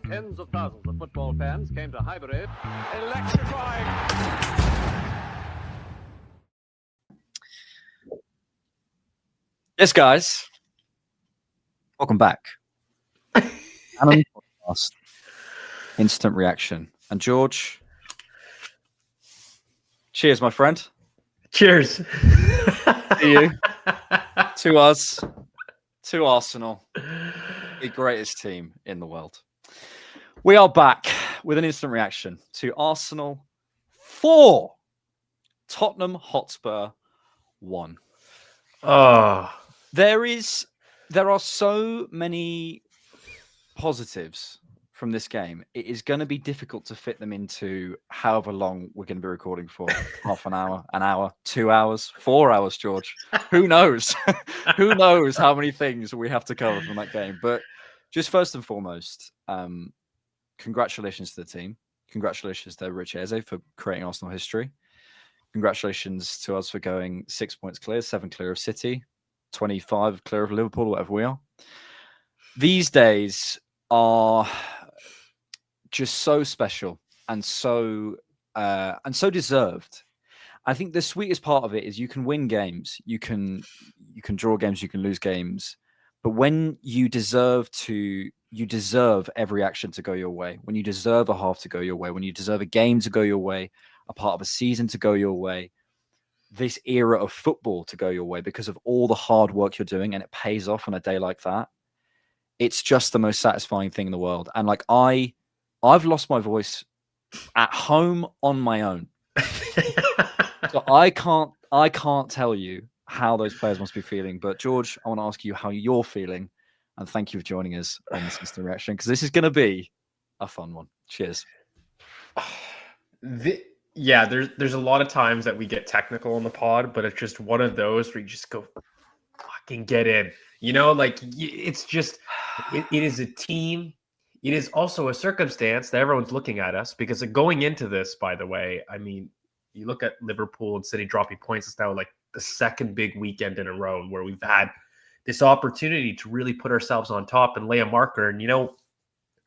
Tens of thousands of football fans came to Highbury. Electrifying. Yes, guys. Welcome back. Alan Podcast. Instant reaction. And George, cheers, my friend. Cheers. To you. To us. To Arsenal. The greatest team in the world. We are back with an instant reaction to Arsenal 4. Tottenham Hotspur 1. Oh, There are so many positives from this game. It is going to be difficult to fit them into however long we're going to be recording for. Half an hour, 2 hours, 4 hours, George. Who knows? Who knows how many things we have to cover from that game. But just first and foremost, congratulations to the team. Congratulations to Rich Eze for creating Arsenal history. Congratulations to us for going 6 points clear, 7 clear of City, 25 clear of Liverpool, whatever we are. These days are just so special and so deserved. I think the sweetest part of it is you can win games, you can draw games, you can lose games, but when you deserve every action to go your way, when you deserve a half to go your way, when you deserve a game to go your way, a part of a season to go your way, this era of football to go your way because of all the hard work you're doing, and it pays off on a day like that. It's just the most satisfying thing in the world. And like I've lost my voice at home on my own. So I can't tell you how those players must be feeling. But George, I want to ask you how you're feeling. And thank you for joining us on this instant reaction, because this is going to be a fun one. Cheers. Yeah, there's a lot of times that we get technical on the pod, but it's just one of those where you just go, fucking get in. You know, like it's just, it is a team. It is also a circumstance that everyone's looking at us because going into this, by the way, I mean, you look at Liverpool and City dropping points. It's now like the second big weekend in a row where we've had this opportunity to really put ourselves on top and lay a marker. And, you know,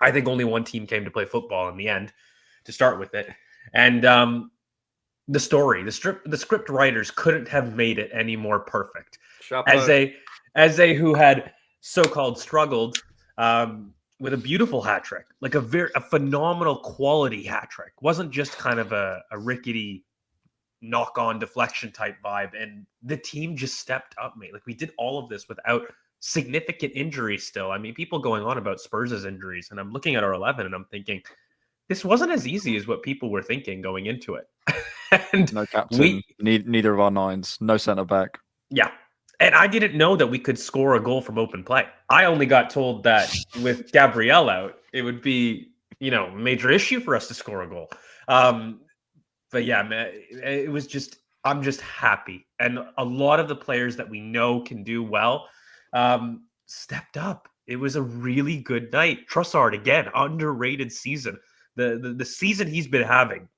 I think only one team came to play football in the end to start with it. And the script writers couldn't have made it any more perfect. As a who had so-called struggled with a beautiful hat trick, like a phenomenal quality hat trick. Wasn't just kind of a rickety knock-on deflection type vibe. And the team just stepped up, mate. Like we did all of this without significant injuries still. I mean, people going on about Spurs' injuries, and I'm looking at our 11 and I'm thinking, this wasn't as easy as what people were thinking going into it. And no captain, neither of our nines, no centre back. Yeah. And I didn't know that we could score a goal from open play. I only got told that with Gabriel out, it would be, you know, a major issue for us to score a goal. But yeah, man, it was just, I'm just happy. And a lot of the players that we know can do well stepped up. It was a really good night. Trossard, again, underrated season. The season he's been having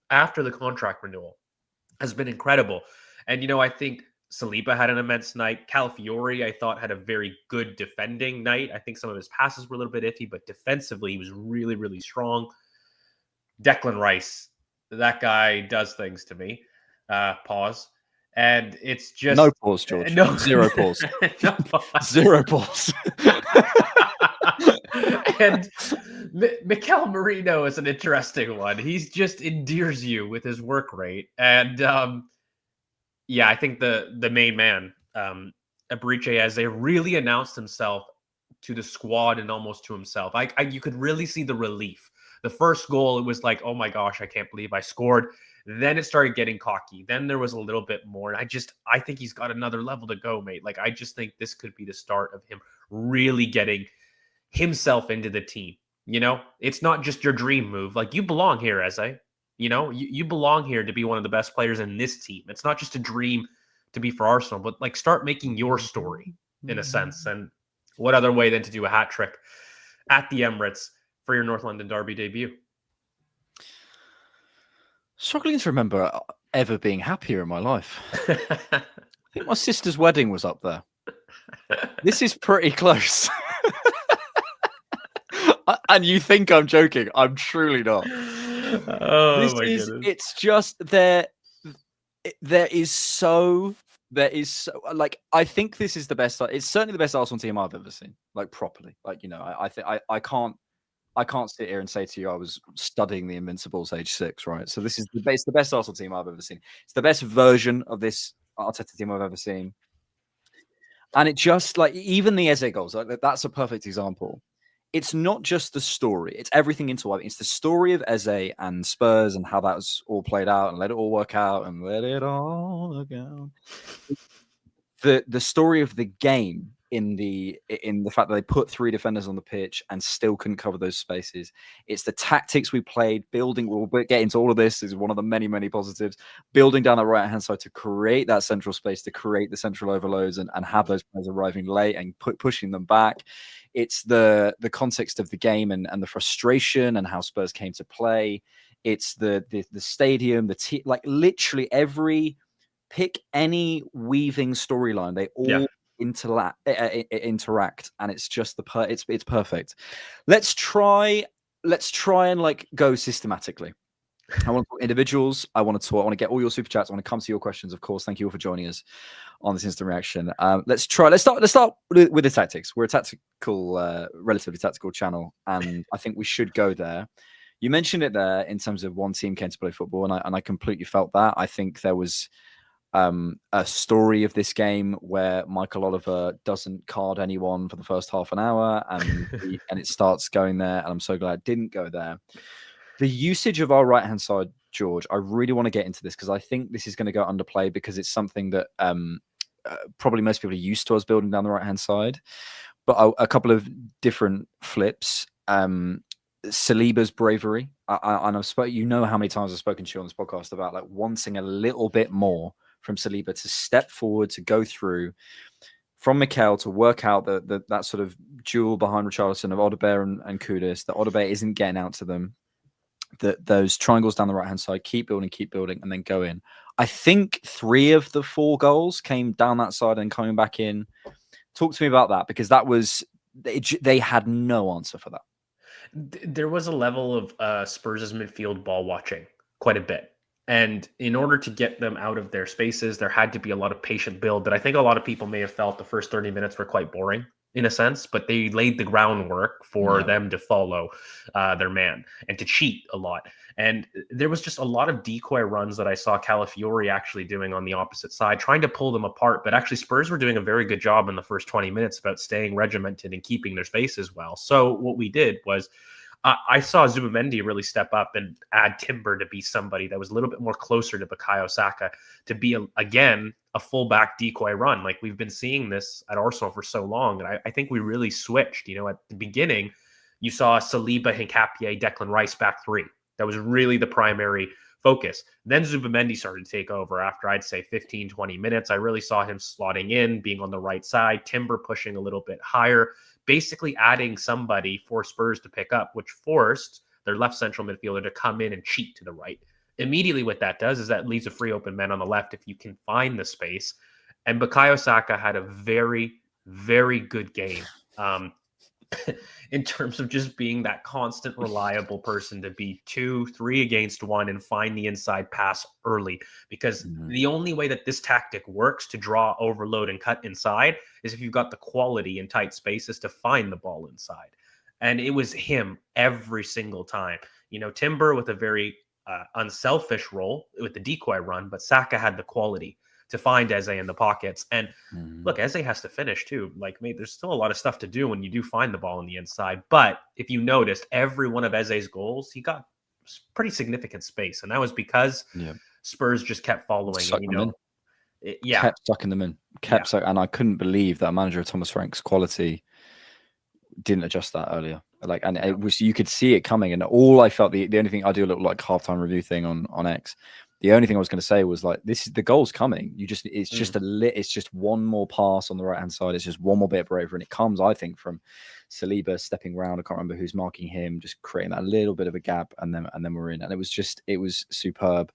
after the contract renewal has been incredible. And, you know, I think Saliba had an immense night. Calafiori, I thought, had a very good defending night. I think some of his passes were a little bit iffy, but defensively, he was really, really strong. Declan Rice, that guy does things to me. Pause. And it's just... No pause, George. No. Zero pause. No pause. Zero pause. And Mikel Merino is an interesting one. He's just endears you with his work rate. And yeah, I think the main man, Eberechi Eze, really announced himself to the squad and almost to himself. You could really see the relief. The first goal, it was like, oh my gosh, I can't believe I scored. Then it started getting cocky. Then there was a little bit more. And I think he's got another level to go, mate. Like, I just think this could be the start of him really getting himself into the team. You know, it's not just your dream move. Like, you belong here, Eze. You know, you belong here to be one of the best players in this team. It's not just a dream to be for Arsenal, but like start making your story in a sense. And what other way than to do a hat trick at the Emirates for your North London Derby debut? Struggling to remember ever being happier in my life. I think my sister's wedding was up there. This is pretty close. And you think I'm joking? I'm truly not. Oh my goodness. It's just there is so like, I think this is the best. It's certainly the best Arsenal team I've ever seen, like properly. Like, you know, I think I can't sit here and say to you I was studying the Invincibles age 6, right? So this is the best Arsenal team I've ever seen. It's the best version of this Arteta team I've ever seen. And it just, like, even the Eze goals, like, that's a perfect example. It's not just the story; it's everything interwoven. It's the story of Eze and Spurs and how that was all played out, and let it all work out, and let it all work out. The story of the game in the fact that they put 3 defenders on the pitch and still couldn't cover those spaces. It's the tactics we played, building. We'll get into all of this. Is one of the many positives. Building down the right hand side to create that central space, to create the central overloads, and have those players arriving late and pushing them back. It's the context of the game and the frustration and how Spurs came to play. It's the stadium, like literally every. Pick any weaving storyline, they all interact, and it's just it's perfect. Let's try and like go systematically. I want to talk individuals. I want to get all your super chats. I want to come to your questions, of course. Thank you all for joining us on this instant reaction. Let's start with the tactics. We're a tactical, relatively tactical channel, and I think we should go there. You mentioned it there in terms of one team came to play football, and I completely felt that. I think there was a story of this game where Michael Oliver doesn't card anyone for the first half an hour, and it starts going there. And I'm so glad it didn't go there. The usage of our right hand side, George, I really want to get into this because I think this is going to go underplayed because it's something that probably most people are used to us building down the right hand side. But a couple of different flips. Saliba's bravery, and I've spoken. You know how many times I've spoken to you on this podcast about like wanting a little bit more from Saliba to step forward, to go through from Mikel to work out that sort of duel behind Richarlison of Odegaard and Kudus, that Odegaard isn't getting out to them, that those triangles down the right-hand side, keep building, and then go in. I think 3 of the 4 goals came down that side and coming back in. Talk to me about that, because that was, they had no answer for that. There was a level of Spurs' midfield ball watching quite a bit. And in order to get them out of their spaces, there had to be a lot of patient build that I think a lot of people may have felt the first 30 minutes were quite boring in a sense, but they laid the groundwork for them to follow their man and to cheat a lot. And there was just a lot of decoy runs that I saw Calafiori actually doing on the opposite side, trying to pull them apart. But actually Spurs were doing a very good job in the first 20 minutes about staying regimented and keeping their spaces well. So what we did was I saw Zubimendi really step up and add Timber to be somebody that was a little bit more closer to Bukayo Saka, to be, again, a fullback decoy run. Like we've been seeing this at Arsenal for so long. And I think we really switched. You know, at the beginning, you saw Saliba, Hincapié, Declan Rice back 3. That was really the primary focus. Then Zubimendi started to take over after, I'd say, 15, 20 minutes. I really saw him slotting in, being on the right side, Timber pushing a little bit higher, basically adding somebody for Spurs to pick up, which forced their left central midfielder to come in and cheat to the right. Immediately what that does is that leaves a free open man on the left if you can find the space. And Bukayo Saka had a very, very good game in terms of just being that constant, reliable person to be 2-3 against 1 and find the inside pass early. Because the only way that this tactic works to draw, overload, and cut inside is if you've got the quality in tight spaces to find the ball inside. And it was him every single time. You know, Timber with a very unselfish role with the decoy run, but Saka had the quality to find Eze in the pockets. And look, Eze has to finish too. Like, mate, there's still a lot of stuff to do when you do find the ball on the inside. But if you noticed, every one of Eze's goals, he got pretty significant space. And that was because Spurs just kept following. And, you know, kept sucking them in. And I couldn't believe that manager Thomas Frank's quality didn't adjust that earlier. Like, and it was, you could see it coming. And all I felt, the only thing, I do a little like halftime review thing on X. The only thing I was going to say was like, this is the goal's coming. It's just one more pass on the right hand side. It's just one more bit of bravery, and it comes, I think, from Saliba stepping around. I can't remember who's marking him, just creating that little bit of a gap, and then we're in. And it was superb.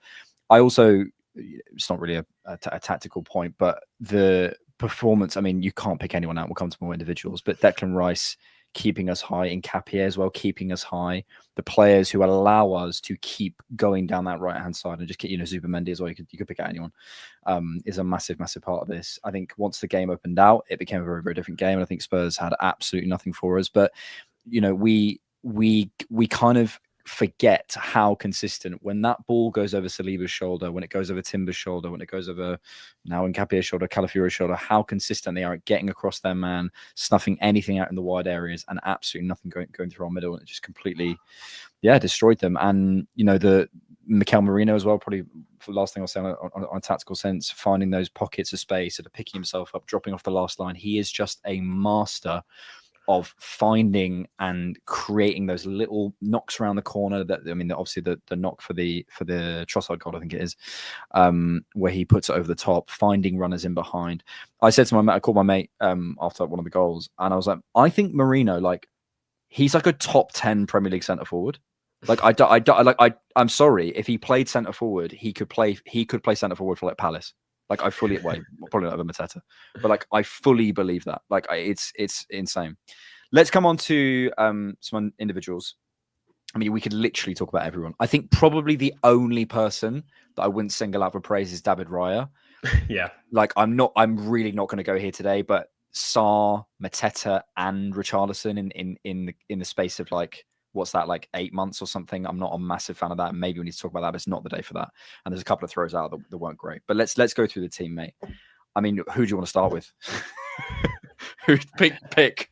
I also, it's not really a tactical point, but the performance. I mean, you can't pick anyone out. We'll come to more individuals, but Declan Rice keeping us high, in Capie as well, keeping us high. The players who allow us to keep going down that right hand side and just get, Zubimendi as well. You could pick out anyone. Is a massive part of this. I think once the game opened out, it became a very, very different game. And I think Spurs had absolutely nothing for us. But we kind of forget how consistent, when that ball goes over Saliba's shoulder, when it goes over Timber's shoulder, when it goes over now Nkapie's shoulder, Calafiori's shoulder, how consistent they are at getting across their man, snuffing anything out in the wide areas, and absolutely nothing going through our middle, and it just completely destroyed them. And the Mikel Merino as well, probably the last thing I'll say on a tactical sense, finding those pockets of space, sort of picking himself up, dropping off the last line. He is just a master of finding and creating those little knocks around the corner. Obviously the knock for the Trossard goal, I think it is, where he puts it over the top, finding runners in behind. I said to my mate, I called my mate after one of the goals, and I was like, I think Merino, he's like a top 10 Premier League centre forward. I'm sorry, if he played centre forward, he could play centre forward for Palace. Probably not over Mateta, but I fully believe that. It's insane. Let's come on to some individuals. I mean, we could literally talk about everyone. I think probably the only person that I wouldn't single out for praise is David Raya. Yeah. I'm really not going to go here today, but Sarr, Mateta, and Richarlison in the space of what's that, 8 months or something? I'm not a massive fan of that. Maybe we need to talk about that, but it's not the day for that. And there's a couple of throws out that weren't great. But let's go through the team, mate. I mean, who do you want to start with? Pick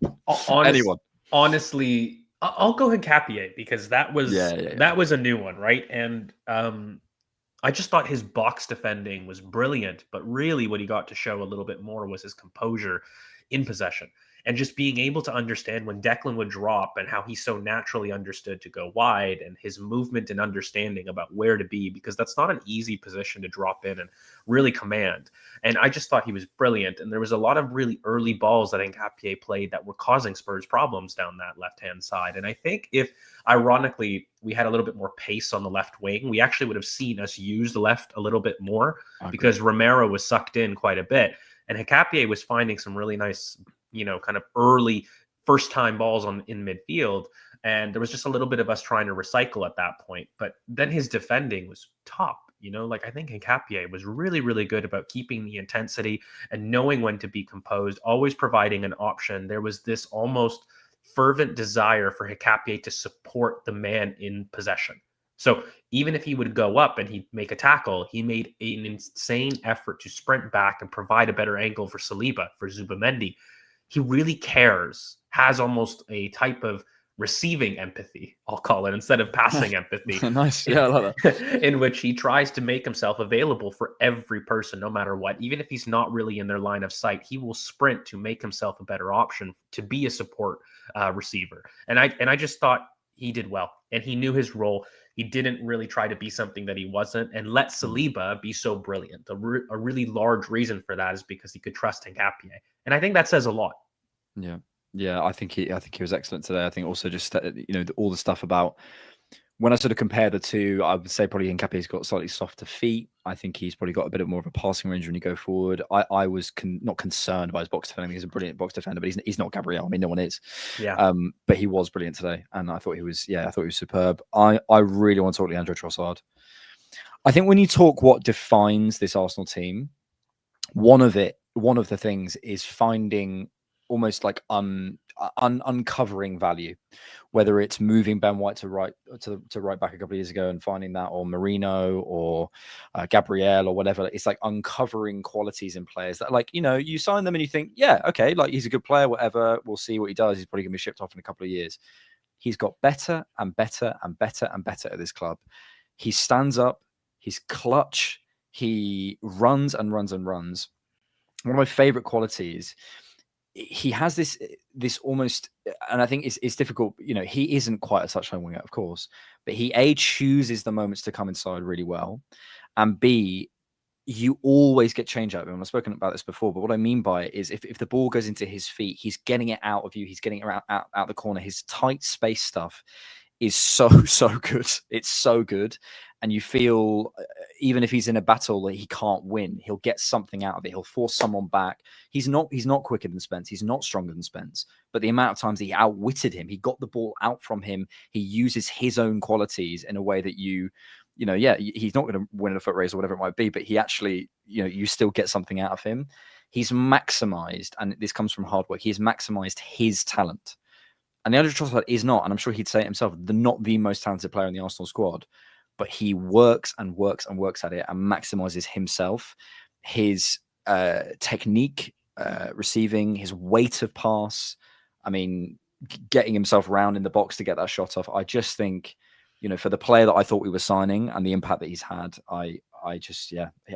anyone. Honestly, I'll go Nkapie, because that was that was a new one, right? And I just thought his box defending was brilliant, but really what he got to show a little bit more was his composure in possession. And just being able to understand when Declan would drop and how he so naturally understood to go wide, and his movement and understanding about where to be, because that's not an easy position to drop in and really command. And I just thought he was brilliant. And there was a lot of really early balls that Nkapie played that were causing Spurs problems down that left-hand side. And I think if, ironically, we had a little bit more pace on the left wing, we actually would have seen us use the left a little bit more, because Romero was sucked in quite a bit. And Nkapie was finding some really nice, kind of early first-time balls in midfield. And there was just a little bit of us trying to recycle at that point. But then his defending was top. I think Nkapie was really, really good about keeping the intensity and knowing when to be composed, always providing an option. There was this almost fervent desire for Nkapie to support the man in possession. So even if he would go up and he'd make a tackle, he made an insane effort to sprint back and provide a better angle for Saliba, for Zubimendi. He really cares, has almost a type of receiving empathy, I'll call it, instead of passing empathy. Nice. Yeah, I like that. In which he tries to make himself available for every person, no matter what. Even if he's not really in their line of sight, he will sprint to make himself a better option, to be a support receiver. And I just thought he did well, and he knew his role. He didn't really try to be something that he wasn't, and let Saliba be so brilliant. A really large reason for that is because he could trust Nkapie, and I think that says a lot. Yeah. I think he was excellent today. I think also just all the stuff about, when I sort of compare the two, I would say probably Nkapie's got slightly softer feet. I think he's probably got a bit more of a passing range when you go forward. I was not concerned by his box defending. He's a brilliant box defender, but he's not Gabriel. I mean, no one is. Yeah. But he was brilliant today, and I thought he was superb. I really want to talk Leandro Trossard. I think when you talk what defines this Arsenal team, one of the things is finding almost uncovering value, whether it's moving Ben White to right back a couple of years ago and finding that, or Merino or Gabriel or whatever. It's uncovering qualities in players that you sign them and you think, yeah, okay, he's a good player, whatever. We'll see what he does. He's probably going to be shipped off in a couple of years. He's got better and better and better and better at this club. He stands up. He's clutch. He runs and runs and runs. One of my favorite qualities, he has this almost, and I think it's difficult. He isn't quite a touchline winger, of course, but he chooses the moments to come inside really well, and B, you always get change out of him. I've spoken about this before, but what I mean by it is if the ball goes into his feet, he's getting it out of you. He's getting it out the corner. His tight space stuff is so good. It's so good. and you feel even if he's in a battle that he can't win, he'll get something out of it. He'll force someone back. He's not quicker than Spence. He's not stronger than Spence. But the amount of times he outwitted him, he got the ball out from him. He uses his own qualities in a way that he's not going to win a foot race or whatever it might be, but he actually, you still get something out of him. He's maximized, and this comes from hard work. He's maximized his talent. And Leandro Trossard is not, and I'm sure he'd say it himself, not the most talented player in the Arsenal squad, but he works and works and works at it and maximizes himself, his technique, receiving, his weight of pass. I mean, getting himself around in the box to get that shot off. I just think, for the player that I thought we were signing and the impact that he's had,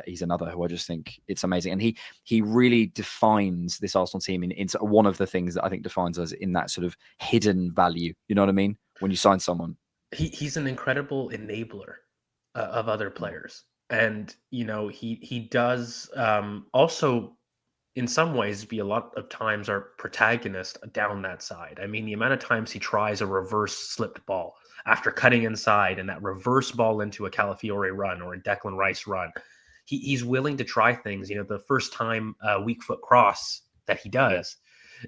he's another who I just think it's amazing. And he really defines this Arsenal team in one of the things that I think defines us in that sort of hidden value. You know what I mean? When you sign someone. He's an incredible enabler of other players. And, he does also in some ways be a lot of times our protagonist down that side. I mean, the amount of times he tries a reverse slipped ball after cutting inside and that reverse ball into a Calafiore run or a Declan Rice run, he's willing to try things. The first time weak foot cross that he does,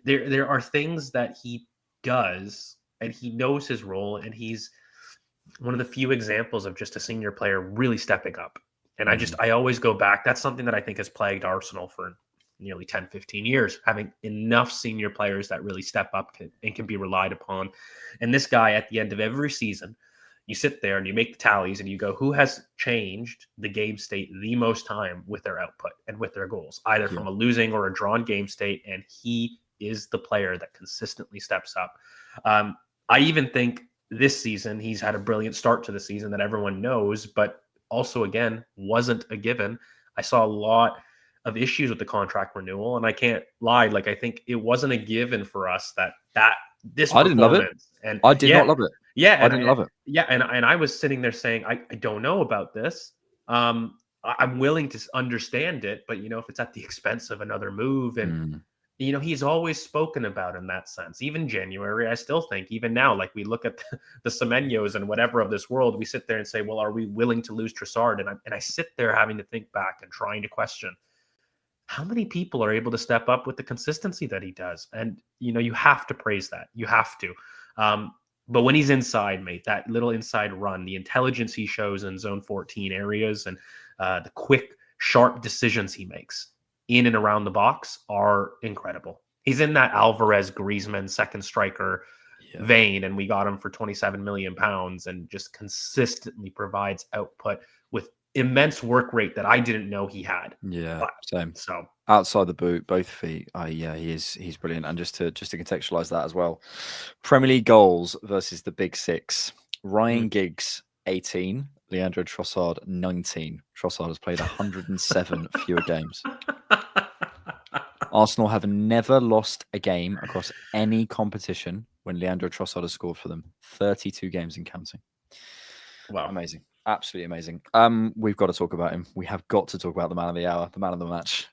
there are things that he does and he knows his role, and he's one of the few examples of just a senior player really stepping up. And I always go back. That's something that I think has plagued Arsenal for nearly 10, 15 years, having enough senior players that really step up and can be relied upon. And this guy, at the end of every season, you sit there and you make the tallies and you go, who has changed the game state the most time with their output and with their goals, either from a losing or a drawn game state? And he is the player that consistently steps up. I even think this season, he's had a brilliant start to the season that everyone knows, but also, again, wasn't a given. I saw a lot of issues with the contract renewal, and I can't lie. Like, I think it wasn't a given for us that this I didn't love it. And I did not love it. Yeah. I didn't love it. Yeah. And I was sitting there saying, I don't know about this. I'm willing to understand it, but if it's at the expense of another move, and he's always spoken about in that sense. Even January, I still think, even now, like we look at the Semenyos and whatever of this world, we sit there and say, well, are we willing to lose Trossard? And I sit there having to think back and trying to question how many people are able to step up with the consistency that he does. And, you have to praise that. You have to. But when he's inside, mate, that little inside run, the intelligence he shows in zone 14 areas, and the quick, sharp decisions he makes in and around the box are incredible. He's in that Alvarez Griezmann second striker vein, and we got him for £27 million and just consistently provides output with immense work rate that I didn't know he had. Yeah, same. So outside the boot, both feet. He's brilliant. And just to contextualize that as well, Premier League goals versus the Big Six. Ryan Giggs 18, Leandro Trossard 19. Trossard has played 107 fewer games. Arsenal have never lost a game across any competition when Leandro Trossard has scored for them. 32 games and counting. Wow, amazing. Absolutely amazing. We've got to talk about him. We have got to talk about the man of the hour, the man of the match.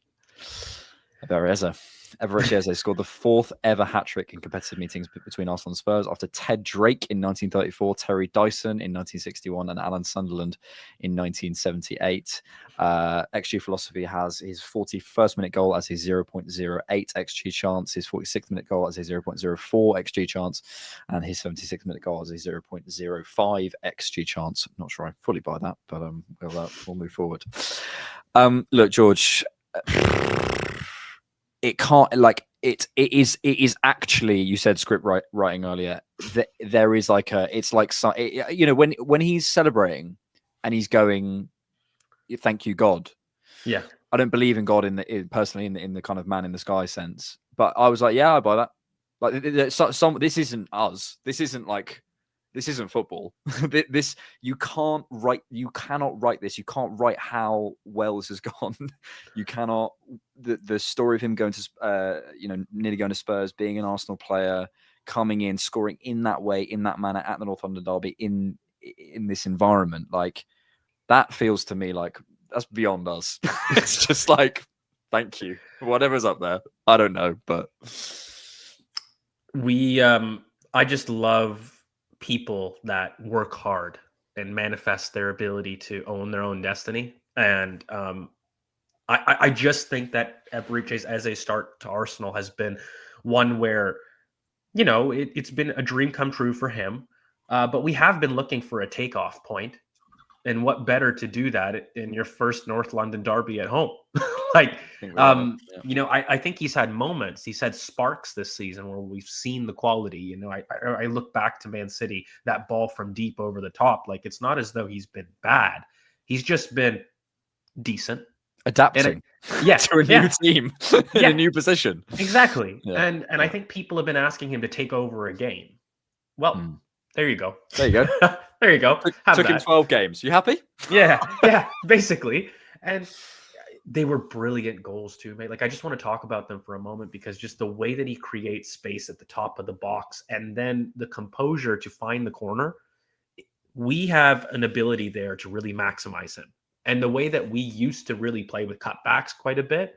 Eberechi Eze scored the fourth ever hat-trick in competitive meetings between Arsenal and Spurs after Ted Drake in 1934, Terry Dyson in 1961, and Alan Sunderland in 1978. XG Philosophy has his 41st minute goal as his 0.08 XG chance, his 46th minute goal as his 0.04 XG chance, and his 76th minute goal as a 0.05 XG chance. I'm not sure I fully buy that, but we'll move forward. Look, George. It can't it is actually, you said script writing earlier, that there is when he's celebrating and he's going, thank you God. Yeah, I don't believe in God personally in the kind of man in the sky sense, but I was like, yeah, I buy that. Like this isn't us. This isn't football. This you cannot write this. You can't write how well this has gone. You cannot the story of him going to nearly going to Spurs, being an Arsenal player, coming in, scoring in that way, in that manner at the North London derby, in this environment, like that feels to me like that's beyond us. It's just like, thank you. Whatever's up there, I don't know, but I just love people that work hard and manifest their ability to own their own destiny. And I just think that Eberechi's as a start to Arsenal has been one where, you know, it's been a dream come true for him. But we have been looking for a takeoff point. And what better to do that in your first North London derby at home? Like, you know, I think he's had moments. He's had sparks this season where we've seen the quality. You know, I look back to Man City, that ball from deep over the top. Like, it's not as though he's been bad. He's just been decent. Adapting to a new team in a new position. Exactly. And I think people have been asking him to take over a game. Well, there you go. There you go. There you go. Took him 12 games. You happy? Yeah, basically. And they were brilliant goals too, mate. Like, I just want to talk about them for a moment because just the way that he creates space at the top of the box and then the composure to find the corner, we have an ability there to really maximize him. And the way that we used to really play with cutbacks quite a bit.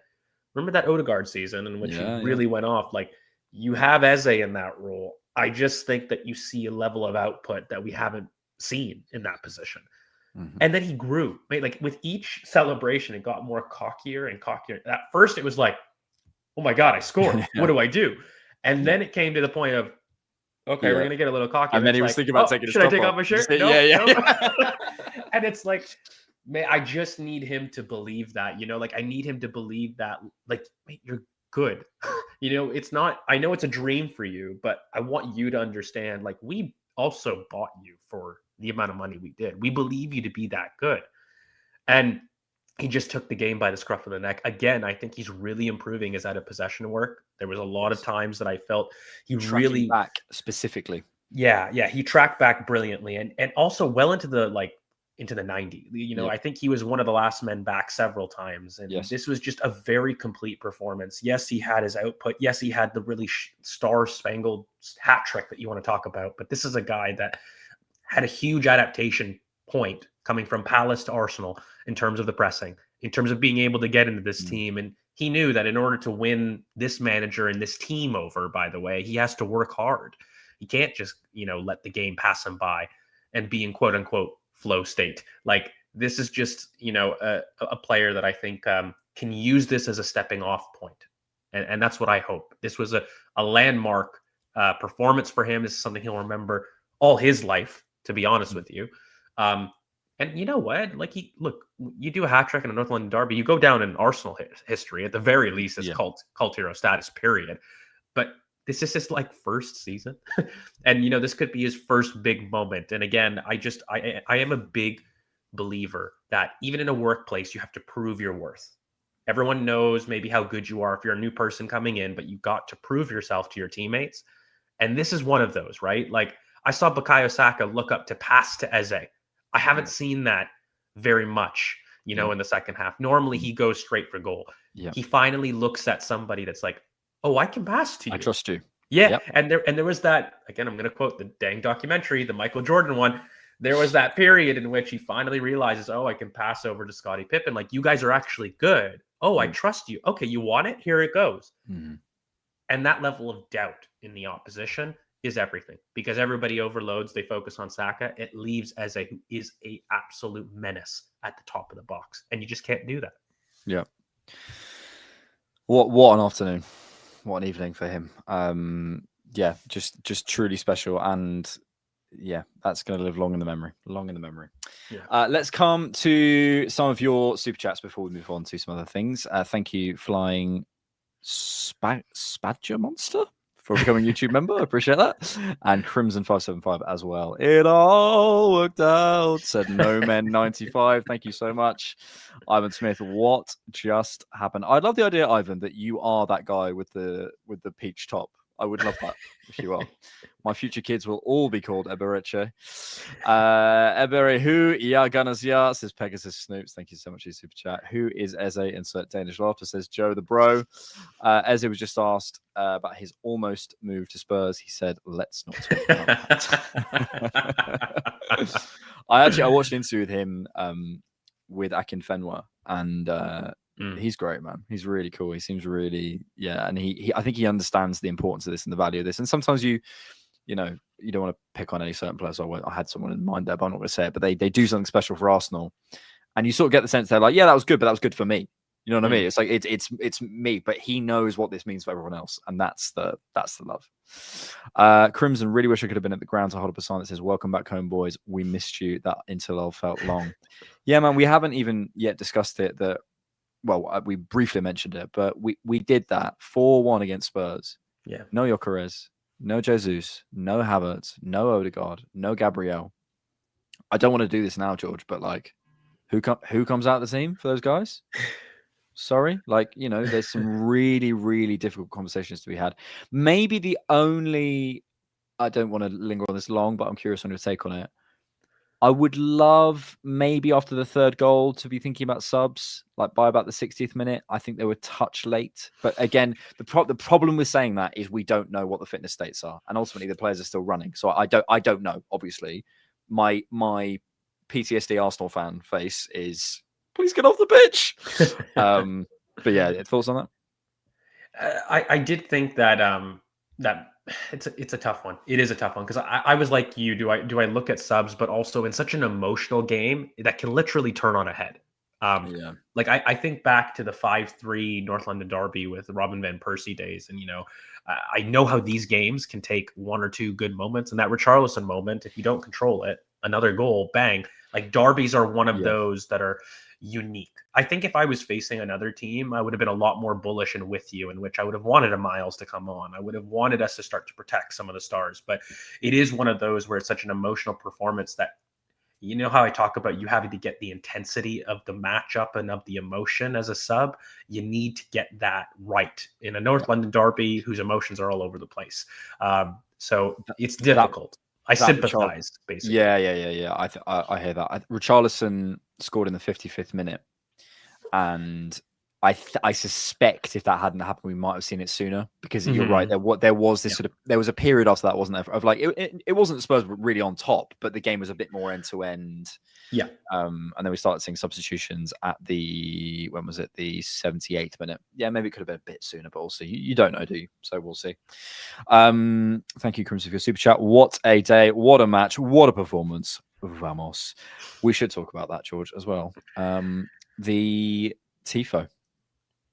Remember that Odegaard season in which he really went off? Like, you have Eze in that role. I just think that you see a level of output that we haven't seen in that position. And then he grew, right? Like, with each celebration, it got more cockier and cockier. At first, it was like, oh my God, I scored. What do I do? And then it came to the point of, okay, we're going to get a little cocky. And then he was thinking about taking his top off. Should I take off my shirt? No. And it's like, man, I just need him to believe that, you know, like, I need him to believe that, like, mate, you're good. You know, it's not, I know it's a dream for you, but I want you to understand, like, we also bought you for the amount of money we did. We believe you to be that good. And he just took the game by the scruff of the neck. Again, I think he's really improving his out of possession work. There was a lot of times that I felt he really back specifically. Yeah, he tracked back brilliantly and also well into the 90s. You know, I think he was one of the last men back several times. And this was just a very complete performance. Yes, he had his output. Yes, he had the really star-spangled hat trick that you want to talk about. But this is a guy that had a huge adaptation point coming from Palace to Arsenal in terms of the pressing, in terms of being able to get into this team. And he knew that in order to win this manager and this team over, by the way, he has to work hard. He can't just, you know, let the game pass him by and be in quote unquote flow state. Like, this is just, you know, a player that I think can use this as a stepping off point. And that's what I hope. This was a landmark performance for him. This is something he'll remember all his life, to be honest with you. And you know what? Like, you do a hat trick in a North London derby, you go down in Arsenal history, at the very least, as cult hero status, period. But this is his first season. And, you know, this could be his first big moment. And again, I am a big believer that even in a workplace, you have to prove your worth. Everyone knows maybe how good you are if you're a new person coming in, but you got to prove yourself to your teammates. And this is one of those, right? Like, I saw Bukayo Saka look up to pass to Eze. I haven't seen that very much, you know, in the second half. Normally he goes straight for goal. He finally looks at somebody that's like, oh, I can pass to you. I trust you. Yeah. And there was that, again, I'm going to quote the dang documentary, the Michael Jordan one. There was that period in which he finally realizes, oh, I can pass over to Scottie Pippen. Like, you guys are actually good. Oh, I trust you. Okay, you want it? Here it goes. And that level of doubt in the opposition is everything, because everybody overloads. They focus on Saka. It leaves Eze, who is a absolute menace at the top of the box. And you just can't do that. Yeah. What an afternoon. What an evening for him. Yeah, just truly special. And yeah, that's going to live long in the memory. Yeah. Let's come to some of your super chats before we move on to some other things. Thank you, Flying Spadger Monster, for becoming a YouTube member. I appreciate that. And Crimson575 as well. It all worked out, said No Men 95. Thank you so much. Ivan Smith, what just happened? I love the idea, Ivan, that you are that guy with the peach top. I would love that if you are. My future kids will all be called Eberechi. Ebere, who? Ya Gunners Ya, says Pegasus Snoops. Thank you so much for your super chat. Who is Eze? Insert Danish laughter, says Joe the Bro. Eze was just asked about his almost move to Spurs. He said, let's not talk about that. I watched an interview with him with Akin Fenwa, and he's great, man. He's really cool. He seems really, and he I think he understands the importance of this and the value of this. And sometimes you you know, you don't want to pick on any certain players. I had someone in mind there, but I'm not going to say it. But they do something special for Arsenal, and you sort of get the sense they're like, yeah, that was good, but that was good for me. You know what I mean? It's like it's me, but he knows what this means for everyone else, and that's the love. Crimson, really wish I could have been at the ground to hold up a sign that says "Welcome back home, boys. We missed you." That interlude felt long. Yeah, man, we haven't even yet discussed it. We briefly mentioned it, but we did that 4-1 against Spurs. Yeah, no Gyökeres, no Jesus, no Havertz, no Odegaard, no Gabriel. I don't want to do this now, George, but like, who comes out of the team for those guys? Sorry, like, you know, there's some really, really difficult conversations to be had. Maybe the only, I don't want to linger on this long, but I'm curious on your take on it. I would love maybe after the third goal to be thinking about subs, like by about the 60th minute. I think they were touch late. But again, the problem with saying that is we don't know what the fitness states are. And ultimately the players are still running. So I don't know, obviously. My PTSD Arsenal fan face is, please get off the pitch. But yeah, thoughts on that? I did think that that it's a tough one. It is a tough one because I was like you. Do I look at subs, but also in such an emotional game that can literally turn on a head. Like I think back to the 5-3 North London derby with Robin van Persie days, and you know, I know how these games can take one or two good moments, and that Richarlison moment, if you don't control it, another goal, bang. Like derbies are one of those that are unique. I think if I was facing another team, I would have been a lot more bullish and with you, in which I would have wanted a Miles to come on. I would have wanted us to start to protect some of the stars. But it is one of those where it's such an emotional performance that, you know how I talk about you having to get the intensity of the matchup and of the emotion as a sub, you need to get that right in a North London derby whose emotions are all over the place. So it's difficult. I sympathize, basically. Yeah. I hear that. Richarlison scored in the 55th minute, and I suspect if that hadn't happened, we might have seen it sooner. Because you're right, there was this sort of, there was a period after that, wasn't there? Of like it wasn't Spurs really on top, but the game was a bit more end to end. Yeah. And then we started seeing substitutions at the, when was it? The 78th minute. Yeah, maybe it could have been a bit sooner, but also you don't know, do you? So we'll see. Thank you, Crimson, for your super chat. What a day! What a match! What a performance! Vamos. We should talk about that, George, as well. The Tifo.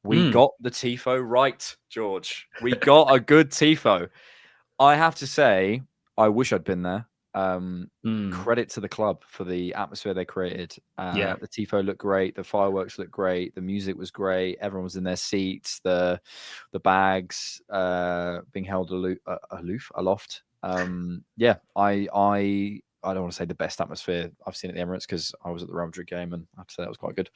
We got the Tifo right, George. We got a good Tifo. I have to say, I wish I'd been there. Credit to the club for the atmosphere they created. The Tifo looked great. The fireworks looked great. The music was great. Everyone was in their seats. The bags being held aloft. I don't want to say the best atmosphere I've seen at the Emirates because I was at the Real Madrid game and I have to say that was quite good.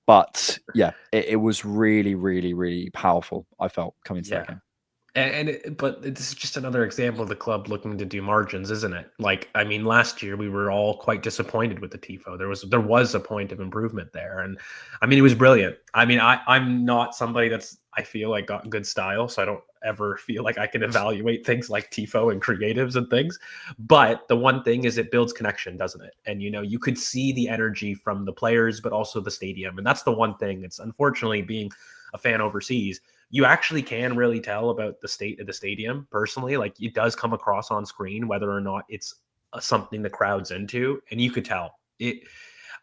But yeah, it was really, really, really powerful. I felt coming to that game. But this is just another example of the club looking to do margins, isn't it? Like, I mean, last year we were all quite disappointed with the Tifo. There was a point of improvement there, and I mean, it was brilliant. I mean, I'm not somebody I feel like got good style, so I don't ever feel like I can evaluate things like Tifo and creatives and things. But the one thing is it builds connection, doesn't it? And, you know, you could see the energy from the players, but also the stadium. And that's the one thing. It's unfortunately being a fan overseas, you actually can really tell about the state of the stadium personally. Like, it does come across on screen, whether or not it's something the crowd's into. And you could tell it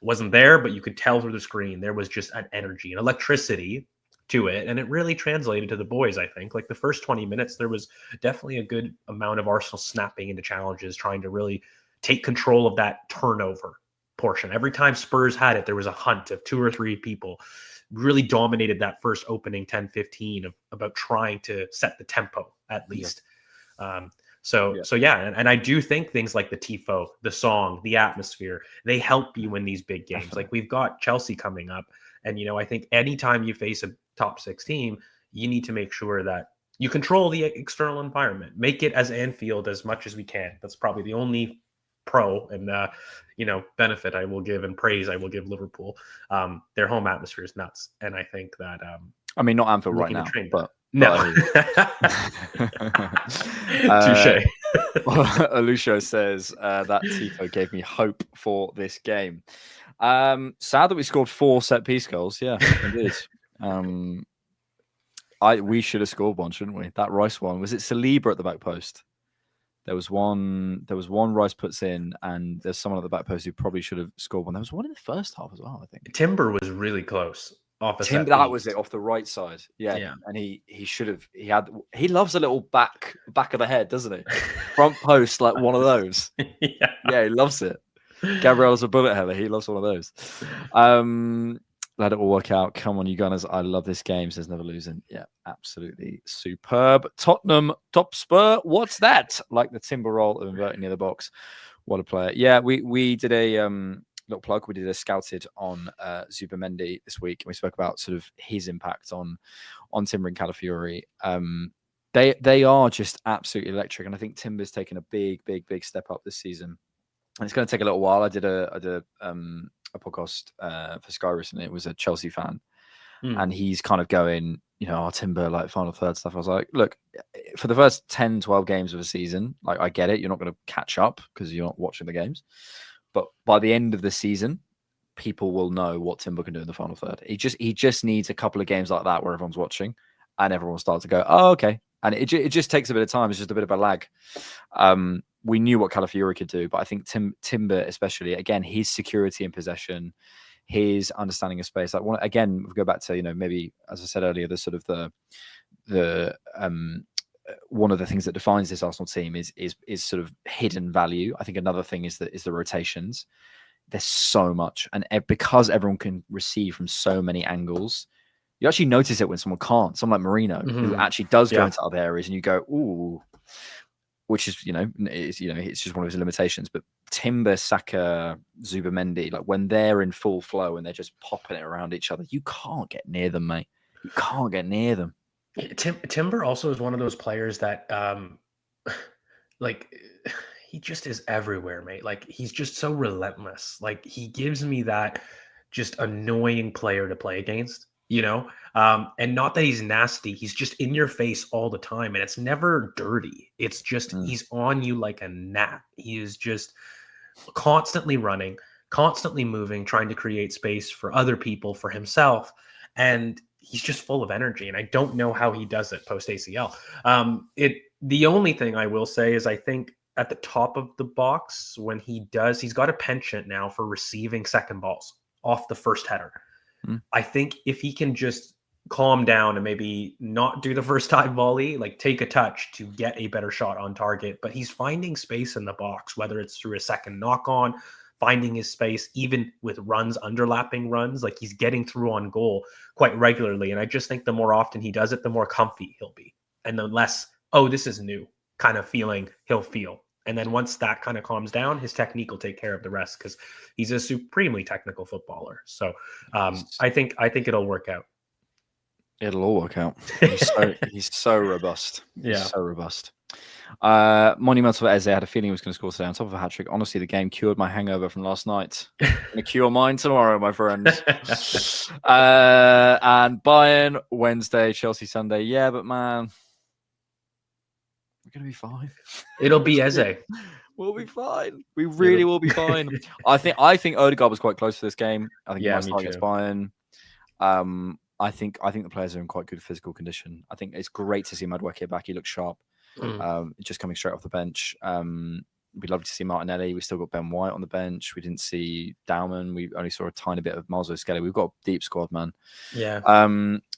wasn't there, but you could tell through the screen, there was just an energy and electricity to it, and it really translated to the boys. I think like the first 20 minutes there was definitely a good amount of Arsenal snapping into challenges, trying to really take control of that turnover portion. Every time Spurs had it, there was a hunt of 2 or 3 people really dominated that first opening 10-15 of about trying to set the tempo at least. So and I do think things like the Tifo, the song, the atmosphere, they help you in these big games. Like we've got Chelsea coming up, and you know, I think anytime you face a top 6 team, you need to make sure that you control the external environment, make it as Anfield as much as we can. That's probably the only pro and benefit I will give and praise I will give Liverpool. Their home atmosphere is nuts, and I think that I mean, not Anfield right now, but no. Touche. Alusho says that Tifo gave me hope for this game. Sad that we scored 4 set piece goals. Yeah, indeed. We should have scored one, shouldn't we? That Rice one, was it Saliba at the back post? There was one Rice puts in, and there's someone at the back post who probably should have scored one. There was one in the first half as well, I think. Timber was really close off a set That piece. was it, off the right side. Yeah. And he should have. He loves a little back of the head, doesn't he? Front post, like one of those. Yeah, he loves it. Gabriel's a bullet header. He loves one of those. Let it all work out. Come on, you Gunners. I love this game. Says never losing. Yeah, absolutely superb. Tottenham top spur. What's that? Like the timber roll of inverting near the box. What a player. Yeah, we did a little plug. We did a scouted on Zubimendi this week. And we spoke about sort of his impact on Timber and Calafiori. They are just absolutely electric. And I think Timber's taken a big step up this season. And it's going to take a little while. I did a podcast for Sky recently. It was a Chelsea fan, and he's kind of going, our Timber, like final third stuff. I was like, look, for the first 10, 12 games of a season, like I get it. You're not going to catch up because you're not watching the games. But by the end of the season, people will know what Timber can do in the final third. He just needs a couple of games like that where everyone's watching and everyone will start to go, oh, okay. And it just takes a bit of time. It's just a bit of a lag. We knew what Calafiori could do, but I think Timber, especially, again, his security in possession, his understanding of space. Like again, we go back to maybe as I said earlier, the sort of the one of the things that defines this Arsenal team is sort of hidden value. I think another thing is the rotations. There's so much, and because everyone can receive from so many angles, you actually notice it when someone can't. Someone like Marino, who actually does go into other areas, and you go, ooh. Which is, it's just one of his limitations. But Timber, Saka, Zubimendi, like when they're in full flow and they're just popping it around each other, you can't get near them, mate. You can't get near them. Timber also is one of those players that, like, he just is everywhere, mate. Like, he's just so relentless. Like, he gives me that just annoying player to play against. And not that he's nasty, he's just in your face all the time, and it's never dirty. It's just he's on you like a gnat. He is just constantly running, constantly moving, trying to create space for other people, for himself, and he's just full of energy. And I don't know how he does it post ACL. The only thing I will say is I think at the top of the box, when he's got a penchant now for receiving second balls off the first header. I think if he can just calm down and maybe not do the first time volley, like take a touch to get a better shot on target, but he's finding space in the box, whether it's through a second knock on, finding his space, even with runs, underlapping runs, like he's getting through on goal quite regularly. And I just think the more often he does it, the more comfy he'll be. And the less, oh, this is new kind of feeling he'll feel. And then once that kind of calms down, his technique will take care of the rest because he's a supremely technical footballer. So I think it'll work out. It'll all work out. He's so robust. Yeah, so robust. Monumental Eze, I had a feeling he was going to score today on top of a hat-trick. Honestly, the game cured my hangover from last night. Going to cure mine tomorrow, my friends. And Bayern Wednesday, Chelsea Sunday. Yeah, but man, we're going to be fine. It'll be Eze. We'll be fine. We really will be fine. I think Odegaard was quite close to this game. I think he might start against Bayern. I think the players are in quite good physical condition. I think it's great to see Madueke back. He looks sharp. Just coming straight off the bench. We'd love to see Martinelli. We still got Ben White on the bench. We didn't see Dauman. We only saw a tiny bit of Marzo Skelly. We've got a deep squad, man. Yeah.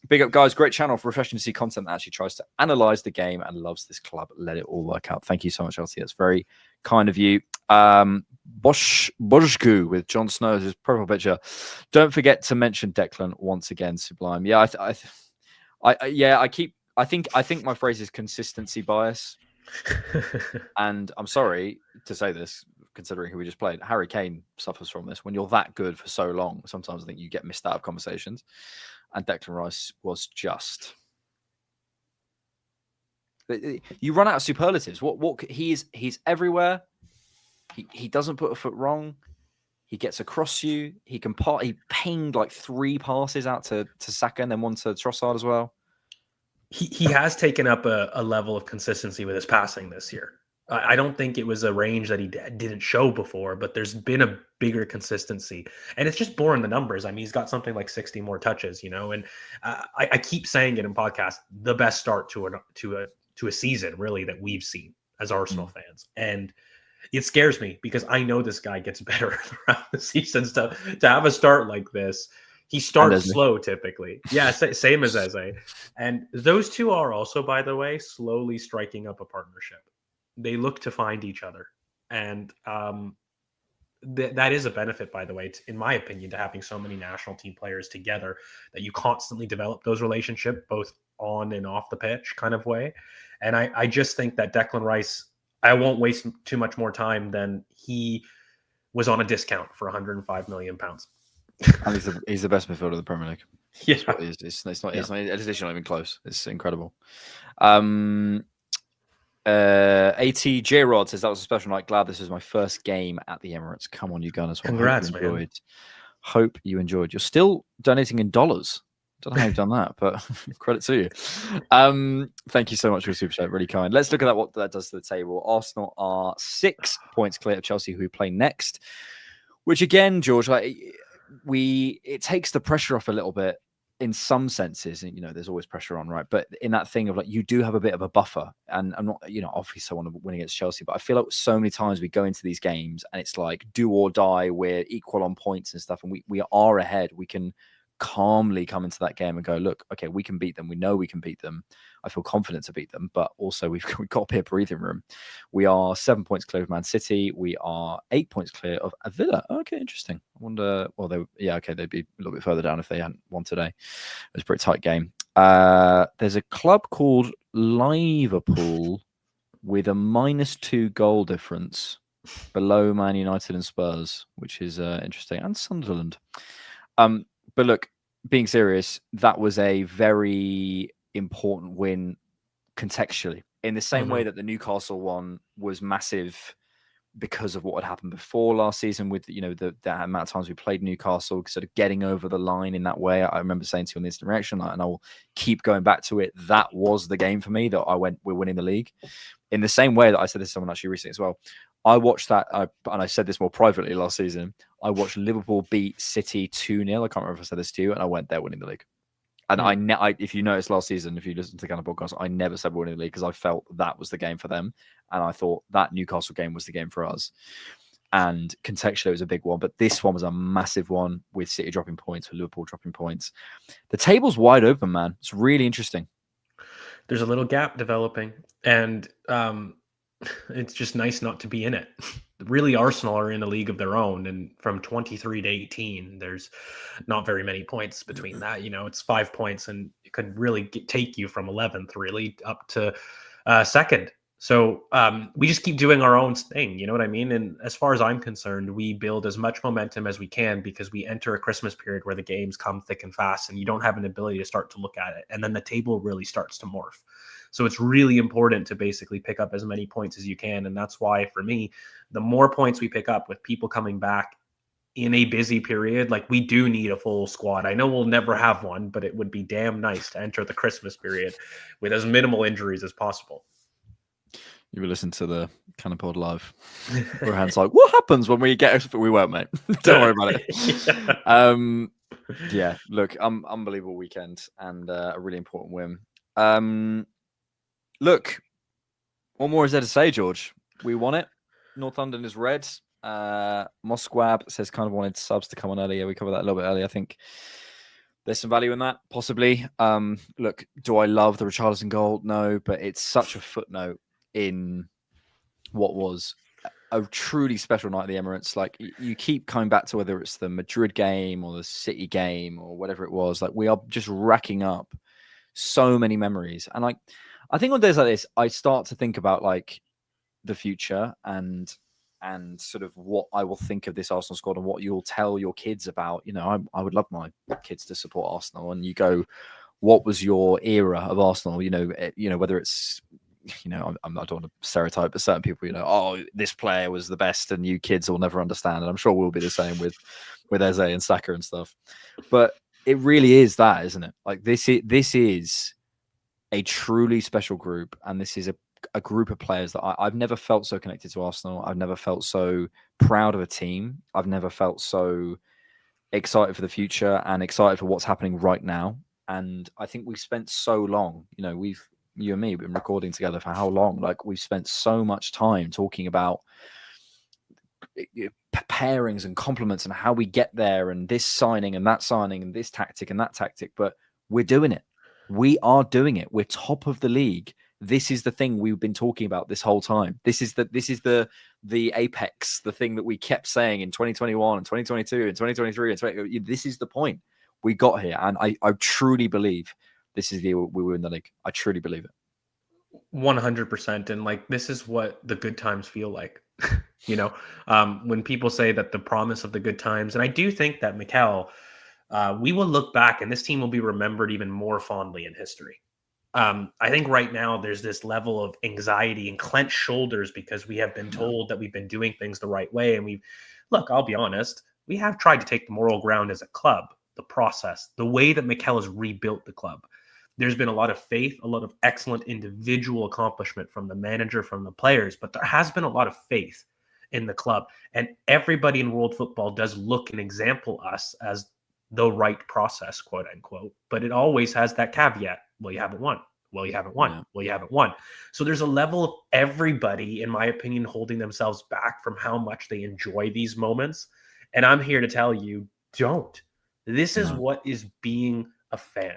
Big up, guys. Great channel. Refreshing to see content that actually tries to analyze the game and loves this club. Let it all work out. Thank you so much, Elsie. That's very kind of you. Boschku with Jon Snow as his profile picture. Don't forget to mention Declan once again. Sublime. Yeah, I think my phrase is consistency bias. And I'm sorry to say this, considering who we just played. Harry Kane suffers from this. When you're that good for so long, sometimes I think you get missed out of conversations. And Declan Rice was just... You run out of superlatives. What he's everywhere. He doesn't put a foot wrong. He gets across you. He pinged like 3 passes out to Saka and then one to Trossard as well. He has taken up a level of consistency with his passing this year. I don't think it was a range that he didn't show before, but there's been a bigger consistency. And it's just borne the numbers. I mean, he's got something like 60 more touches, and I keep saying it in podcasts, the best start to a season, really, that we've seen. as Arsenal fans, and it scares me because I know this guy gets better throughout the season. To have a start like this, he starts slow typically. Yeah, same as Eze. And those two are also, by the way, slowly striking up a partnership. They look to find each other. And that is a benefit, by the way, in my opinion, to having so many national team players together, that you constantly develop those relationships, both on and off the pitch kind of way. And I just think that Declan Rice, I won't waste too much more time than he was on a discount for £105 million. And he's the best midfielder of the Premier League. Yeah, it's not even close. It's incredible. AT Rod says that was a special night. Glad this was my first game at the Emirates. Come on, you Gunners. Well, congrats, man. Hope you enjoyed. You're still donating in dollars. Don't know how you've done that, but credit to you. Thank you so much for your super chat. Really kind. Let's look at what that does to the table. Arsenal are 6 points clear of Chelsea, who play next. Which again, George, it takes the pressure off a little bit in some senses. And, there's always pressure on, right? But in that thing of you do have a bit of a buffer. And I'm not, obviously I want to win against Chelsea, but I feel like so many times we go into these games and it's like do or die. We're equal on points and stuff, and we are ahead. We can calmly come into that game and go, look, okay, we can beat them. We know we can beat them. I feel confident to beat them, but also we've got a bit of breathing room. We are 7 points clear of Man City. We are 8 points clear of Villa. Okay, interesting. I wonder, well, they'd be a little bit further down if they hadn't won today. It was a pretty tight game. There's a club called Liverpool with a -2 goal difference below Man United and Spurs, which is interesting, and Sunderland. But look, being serious, that was a very important win contextually. In the same way that the Newcastle one was massive because of what had happened before last season with, the amount of times we played Newcastle, sort of getting over the line in that way. I remember saying to you on the instant reaction, and I will keep going back to it, that was the game for me that we're winning the league. In the same way that I said this to someone actually recently as well, I watched that, and I said this more privately last season, I watched Liverpool beat City 2-0. I can't remember if I said this to you, and I went, they're winning the league. And I if you noticed last season, if you listen to the kind of podcast, I never said we're winning the league because I felt that was the game for them. And I thought that Newcastle game was the game for us. And contextually, it was a big one. But this one was a massive one with City dropping points, with Liverpool dropping points. The table's wide open, man. It's really interesting. There's a little gap developing. And it's just nice not to be in it. Really, Arsenal are in a league of their own, and from 23 to 18, there's not very many points between that. It's 5 points, and it could really take you from 11th really up to second. So we just keep doing our own thing. You know what I mean? And as far as I'm concerned, we build as much momentum as we can because we enter a Christmas period where the games come thick and fast, and you don't have an ability to start to look at it, and then the table really starts to morph. So it's really important to basically pick up as many points as you can. And that's why, for me, the more points we pick up with people coming back in a busy period, we do need a full squad. I know we'll never have one, but it would be damn nice to enter the Christmas period with as minimal injuries as possible. You will listen to the Canopod live. Where Han's like, what happens when we get... We won't, mate. Don't worry about it. Yeah, look, unbelievable weekend and a really important win. Look, what more is there to say, George? We won it. North London is red. Mosquab says kind of wanted subs to come on earlier. We covered that a little bit earlier. I think there's some value in that, possibly. Look, do I love the Richarlison goal? No, but it's such a footnote in what was a truly special night at the Emirates. You keep coming back to whether it's the Madrid game or the City game or whatever it was. We are just racking up so many memories. And I think on days like this, I start to think about the future and sort of what I will think of this Arsenal squad and what you'll tell your kids about. I would love my kids to support Arsenal. And you go, what was your era of Arsenal? Whether it's, I don't want to stereotype, but certain people, oh, this player was the best, and you kids will never understand. And I'm sure we'll be the same with Eze and Saka and stuff. But it really is that, isn't it? This is a truly special group, and this is a group of players that I've never felt so connected to Arsenal. I've never felt so proud of a team. I've never felt so excited for the future and excited for what's happening right now. And I think we've spent so long, we've you and me, we've been recording together for how long? Like, we've spent so much time talking about pairings and compliments and how we get there and this signing and that signing and this tactic and that tactic, but we're doing it. We are doing it. We're top of the league. This is the thing we've been talking about this whole time. This is the apex, the thing that we kept saying in 2021 and 2022 and 2023 and 20, this is the point. We got here, and I truly believe this is the year we win the league. I truly believe it. 100%. And like, this is what the good times feel like. When people say that the promise of the good times, and I do think that, Mikel, we will look back and this team will be remembered even more fondly in history. I think right now there's this level of anxiety and clenched shoulders because we have been told that we've been doing things the right way. And I'll be honest, we have tried to take the moral ground as a club, the process, the way that Mikel has rebuilt the club. There's been a lot of faith, a lot of excellent individual accomplishment from the manager, from the players, but there has been a lot of faith in the club. And everybody in world football does look and example us as the right process, quote unquote. But it always has that caveat. Well, you haven't won. Well, you haven't won. Yeah. Well, you haven't won. So there's a level of everybody, in my opinion, holding themselves back from how much they enjoy these moments. And I'm here to tell you, don't. This is what is being a fan.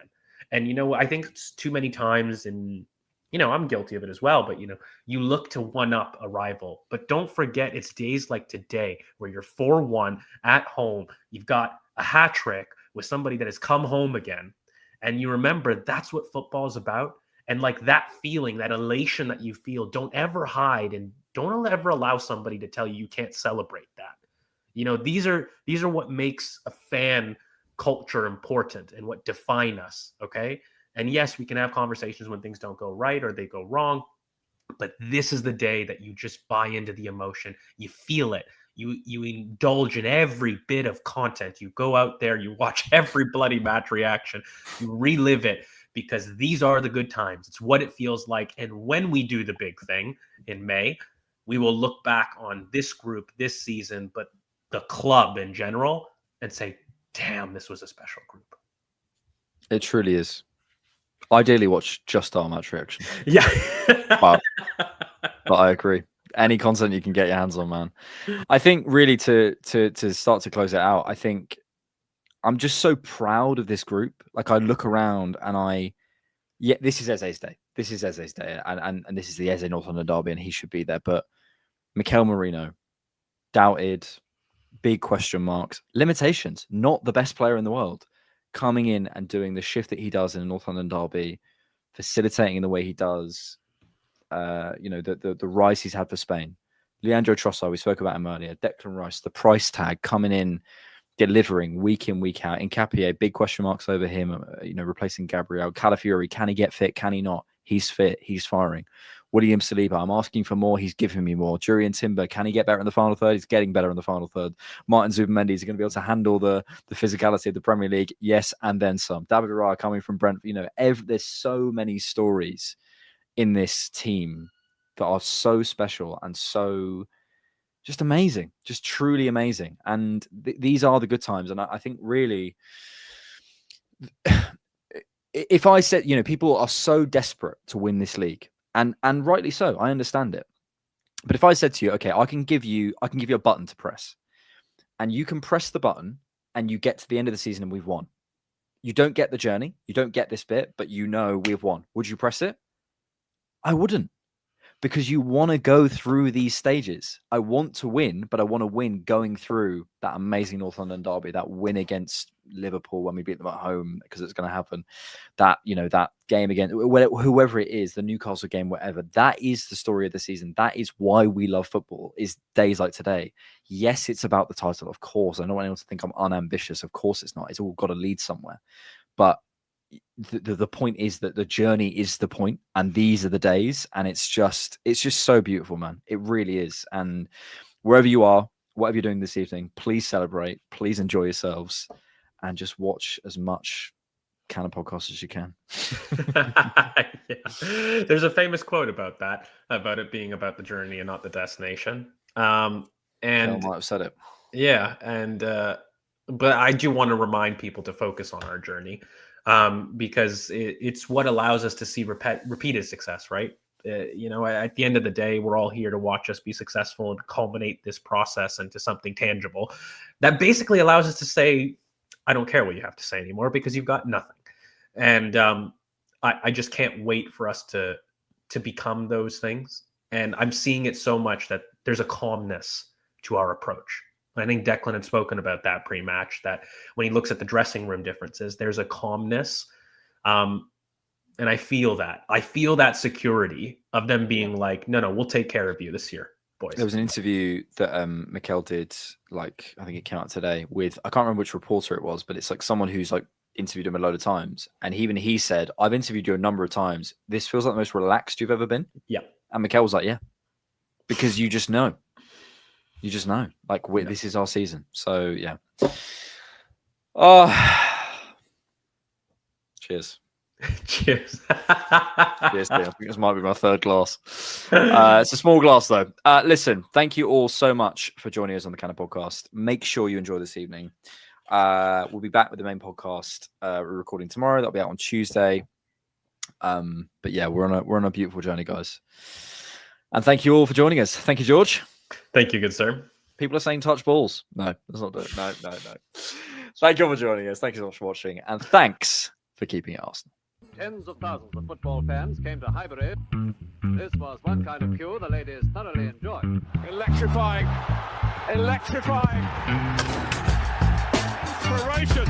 And, I think it's too many times, and, I'm guilty of it as well, but, you look to one up a rival, but don't forget it's days like today where you're 4-1 at home. You've got a hat trick with somebody that has come home again. And you remember that's what football is about. And like that feeling, that elation that you feel, don't ever hide and don't ever allow somebody to tell you can't celebrate that. These are what makes a fan culture important and what define us. Okay. And yes, we can have conversations when things don't go right or they go wrong, but this is the day that you just buy into the emotion. You feel it. You indulge in every bit of content. You go out there, you watch every bloody match reaction, you relive it, because these are the good times. It's what it feels like. And when we do the big thing in May, we will look back on this group, this season, but the club in general, and say, damn, this was a special group. It truly is. Ideally watch just our match reaction. Yeah. but I agree. Any content you can get your hands on, man. I think really to start to close it out, I think I'm just so proud of this group. Like, I look around and this is Eze's day. This is Eze's day. And this is the Eze North London derby, and he should be there. But Mikel Merino, doubted, big question marks, limitations, not the best player in the world, coming in and doing the shift that he does in the North London derby, facilitating in the way he does. The rise he's had for Spain. Leandro Trossard, we spoke about him earlier. Declan Rice, the price tag coming in, delivering week in, week out. Nketiah, big question marks over him, replacing Gabriel. Calafiori, can he get fit? Can he not? He's fit. He's firing. William Saliba, I'm asking for more. He's giving me more. Jurriën Timber, can he get better in the final third? He's getting better in the final third. Martin Zubimendi, is going to be able to handle the physicality of the Premier League? Yes, and then some. David Raya coming from Brentford. There's so many stories in this team that are so special and so just amazing, just truly amazing. And these are the good times. And I think really, if I said, people are so desperate to win this league, and rightly so, I understand it. But if I said to you, okay, I can give you a button to press, and you can press the button and you get to the end of the season and we've won. You don't get the journey, you don't get this bit, but we've won. Would you press it? I wouldn't, because you want to go through these stages. I want to win, but I want to win going through that amazing North London derby, that win against Liverpool when we beat them at home, because it's going to happen. That, that game again, whoever it is, the Newcastle game, whatever, that is the story of the season. That is why we love football, is days like today. Yes, it's about the title, of course. I don't want anyone to think I'm unambitious. Of course it's not. It's all got to lead somewhere. But the point is that the journey is the point, and these are the days, and it's just so beautiful, man. It really is. And wherever you are, whatever you're doing this evening, please celebrate, please enjoy yourselves, and just watch as much Cannon Podcast as you can. Yeah. There's a famous quote about that, about it being about the journey and not the destination. And I might have said it. Yeah, and but I do want to remind people to focus on our journey. because it's what allows us to see repeated success, right? At the end of the day, we're all here to watch us be successful and culminate this process into something tangible that basically allows us to say, I don't care what you have to say anymore because you've got nothing. And I just can't wait for us to become those things. And I'm seeing it so much that there's a calmness to our approach. I think Declan had spoken about that pre-match, that when he looks at the dressing room differences, there's a calmness. And I feel that. I feel that security of them being like, no, we'll take care of you this year, boys. There was an interview that Mikel did, like, I think it came out today with, I can't remember which reporter it was, but it's like someone who's like interviewed him a load of times. And even he said, I've interviewed you a number of times. This feels like the most relaxed you've ever been. Yeah. And Mikel was like, yeah, because you just know. You just know. Like, this is our season. So, yeah. Cheers. Cheers. Cheers, Dean. I think this might be my third glass. It's a small glass, though. Listen, thank you all so much for joining us on the Cannon Podcast. Make sure you enjoy this evening. We'll be back with the main podcast. We're recording tomorrow. That'll be out on Tuesday. But yeah, we're on a beautiful journey, guys. And thank you all for joining us. Thank you, George. Thank you, good sir. People are saying touch balls. No, that's not it. No. Thank you all for joining us. Thank you so much for watching. And thanks for keeping it Arsenal. Tens of thousands of football fans came to Highbury. This was one kind of queue the ladies thoroughly enjoyed. Electrifying. Ferocious.